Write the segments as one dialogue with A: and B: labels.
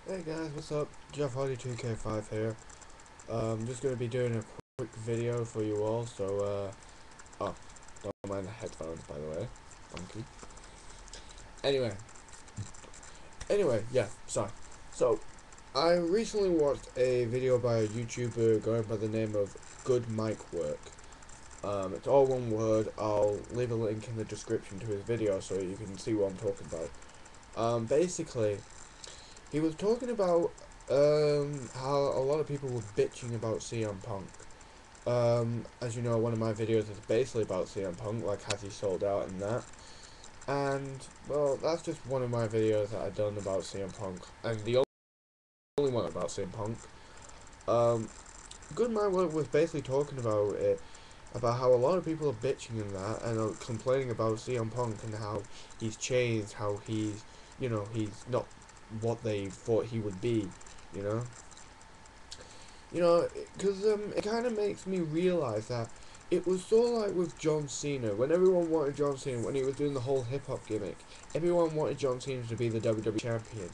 A: Hey guys, what's up? Jeff Hardy 2K5 here. Just gonna be doing a quick video for you all, so oh, don't mind the headphones by the way. Funky. Anyway, yeah, sorry. So, I recently watched a video by a YouTuber going by the name of Goodmicwork. It's all one word. I'll leave a link in the description to his video so you can see what I'm talking about. Basically, he was talking about how a lot of people were bitching about CM Punk. As you know, one of my videos is basically about CM Punk, like has he sold out and that. And well, that's just one of my videos that I've done about CM Punk, and the only one about CM Punk. Good Man was basically talking about it, about how a lot of people are bitching in that and are complaining about CM Punk and how he's changed, how he's not what they thought he would be, you know. Because it kind of makes me realize that it was so like with John Cena, when everyone wanted John Cena, when he was doing the whole hip hop gimmick, everyone wanted John Cena to be the WWE champion,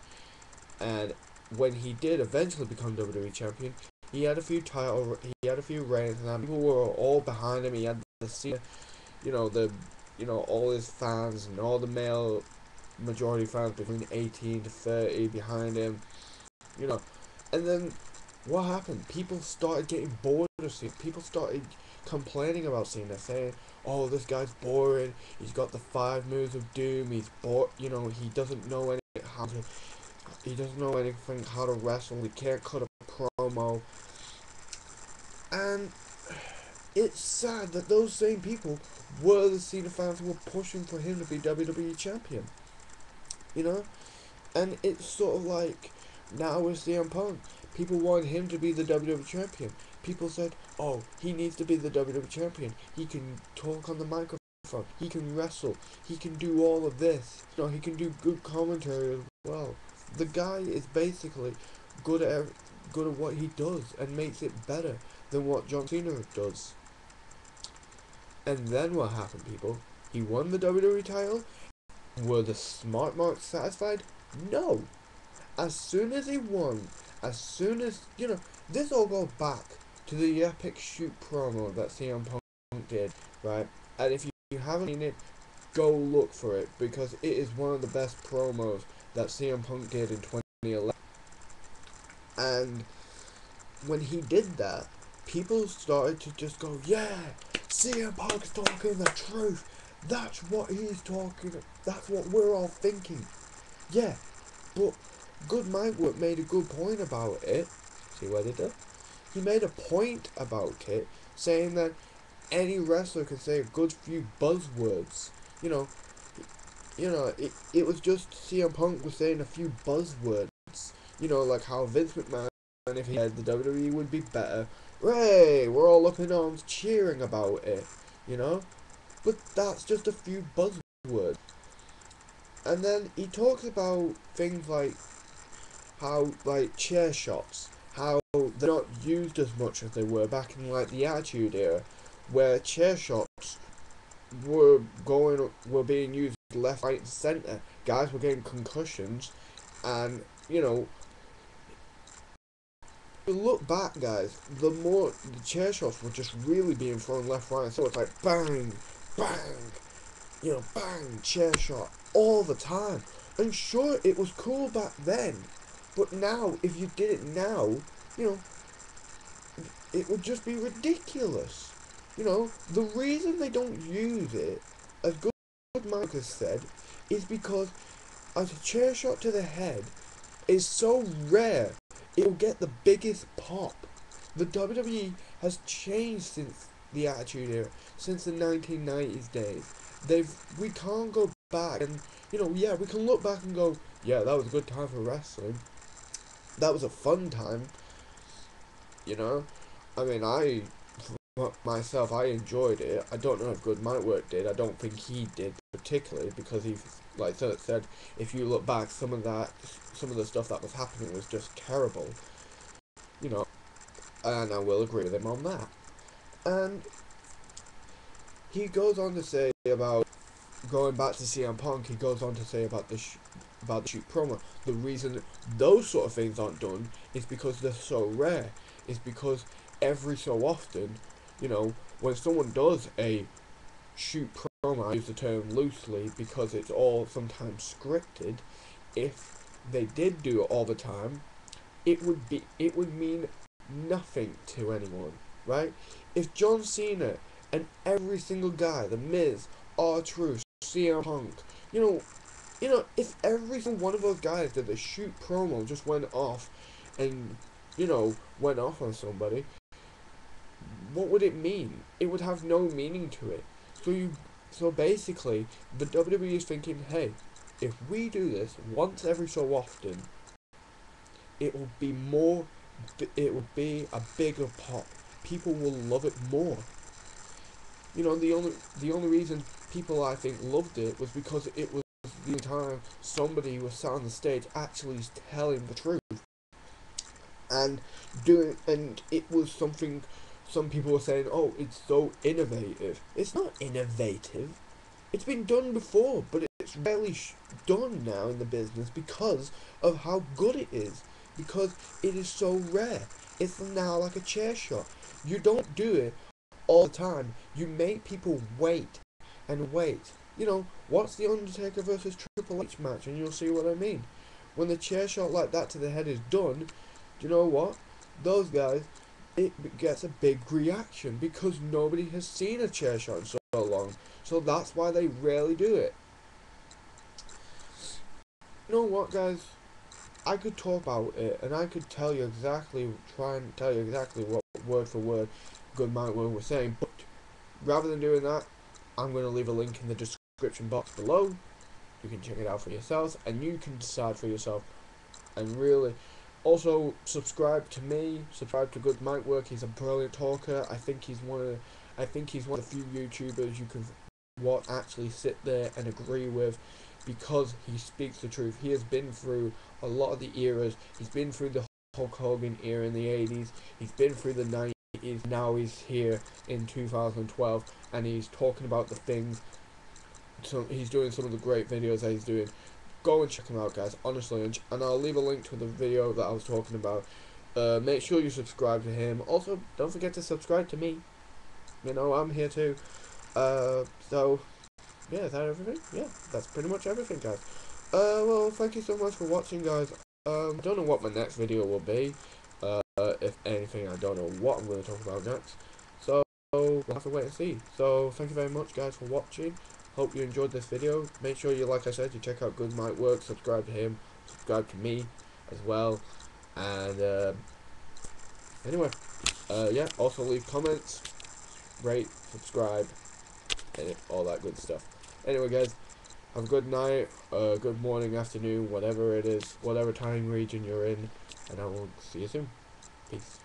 A: and when he did eventually become WWE champion, he had a few he had a few reigns, and people were all behind him. He had the Cena, all his fans and all the male majority fans between 18 to 30 behind him, you know, and then what happened? People started getting bored of Cena. People started complaining about Cena, saying, "Oh, this guy's boring. He's got the 5 moves of doom. He's bored. He doesn't know he doesn't know anything how to wrestle. He can't cut a promo." And it's sad that those same people were the Cena fans who were pushing for him to be WWE champion. You know, and it's sort of like now with CM Punk, people want him to be the WWE champion. People said, "Oh, he needs to be the WWE champion. He can talk on the microphone. He can wrestle. He can do all of this. He can do good commentary as well." The guy is basically good at what he does and makes it better than what John Cena does. And then what happened, people? He won the WWE title. Were the smart marks satisfied? No. As soon as he won, as soon as, this all goes back to the epic shoot promo that CM Punk did, right? And if you haven't seen it, go look for it, because it is one of the best promos that CM Punk did in 2011. And when he did that, people started to just go, "Yeah, CM Punk's talking the truth. That's what he's talking, that's what we're all thinking." Yeah, but Goodmicwork made a good point about it. See what I did there? He made a point about it, saying that any wrestler can say a good few buzzwords. You know, it was just CM Punk was saying a few buzzwords. Like how Vince McMahon, if he had the WWE, would be better. Ray, we're all up in arms cheering about it. You know, but that's just a few buzzwords. And then he talks about things like how, like, chair shots, how they're not used as much as they were back in like the Attitude Era, where chair shots were being used left, right, and center. Guys were getting concussions, and you look back, guys, the chair shots were just really being thrown left, right, and so it's like bang, bang, bang, chair shot all the time. And sure, it was cool back then, but now, if you did it now, you know, it would just be ridiculous. The reason they don't use it, as good Marcus said, is because a chair shot to the head is so rare, it'll get the biggest pop. The WWE has changed since the Attitude Era, since the 1990s days. We can't go back and, yeah, we can look back and go, "Yeah, that was a good time for wrestling. That was a fun time." You know, I mean, myself, I enjoyed it. I don't know if Goodmicwork did. I don't think he did particularly, because he, like said, if you look back, some of the stuff that was happening was just terrible. You know, and I will agree with him on that. And he goes on to say about going back to CM Punk. He goes on to say about about the shoot promo. The reason those sort of things aren't done is because they're so rare. It's because every so often, you know, when someone does a shoot promo, I use the term loosely because it's all sometimes scripted. If they did do it all the time, it would mean nothing to anyone, right? If John Cena and every single guy, The Miz, R-Truth, CM Punk, you know, if every single one of those guys did a shoot promo just went off and, went off on somebody, what would it mean? It would have no meaning to it. So basically, the WWE is thinking, hey, if we do this once every so often, it will be more, it will be a bigger pop. People will love it more. The only reason people, I think, loved it was because it was the time somebody was sat on the stage actually telling the truth and and it was something. Some people were saying, oh, it's so innovative. It's not innovative. It's been done before, but it's rarely done now in the business because of how good it is. Because it is so rare. It's now like a chair shot. You don't do it all the time. You make people wait and wait. Watch the Undertaker versus Triple H match and you'll see what I mean. When the chair shot like that to the head is done, do you know what? Those guys, it gets a big reaction because nobody has seen a chair shot in so long. So that's why they rarely do it. You know what, guys? I could talk about it and I could try and tell you exactly what word for word Goodmicwork was saying, but rather than doing that, I'm going to leave a link in the description box below. You can check it out for yourselves and you can decide for yourself. And really, also subscribe to me, subscribe to Goodmicwork. He's a brilliant talker. I think he's one of the few YouTubers you can actually sit there and agree with because he speaks the truth. He has been through a lot of the eras. He's been through the Hulk Hogan era in the 80s. He's been through the 90s. Now he's here in 2012 and he's talking about the things. So he's doing some of the great videos that he's doing. Go and check him out, guys, honestly, and I'll leave a link to the video that I was talking about. Make sure you subscribe to him. Also, don't forget to subscribe to me. I'm here too. So, yeah, is that everything? Yeah, that's pretty much everything, guys. Well, thank you so much for watching, guys. I don't know what my next video will be. If anything, I don't know what I'm going to talk about next. So, we'll have to wait and see. So, thank you very much, guys, for watching. Hope you enjoyed this video. Make sure you, like I said, you check out Goodmicwork, subscribe to him, subscribe to me as well. And, anyway, yeah, also leave comments, rate, subscribe, and all that good stuff. Anyway, guys, have a good night, good morning, afternoon, whatever it is, whatever time region you're in, and I will see you soon. Peace.